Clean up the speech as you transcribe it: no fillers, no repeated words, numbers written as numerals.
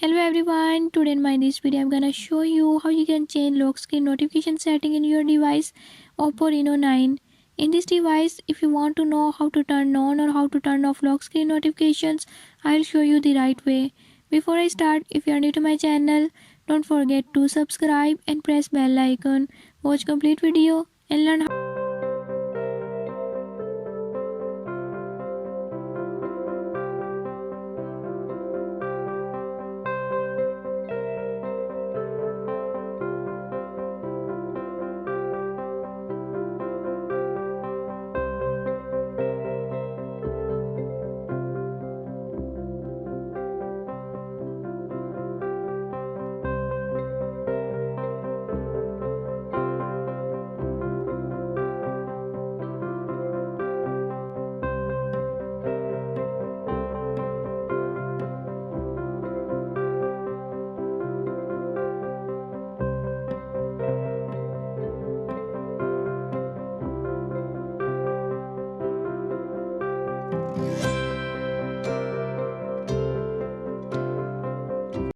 Hello everyone, today in my this video I'm gonna show you how you can change lock screen notification setting in your device Oppo Reno 9. In this device, if you want to know how to turn on or how to turn off lock screen notifications, I'll show you the right way. Before I start, if you are new to my channel, don't forget to subscribe and press bell icon. Watch complete video and learn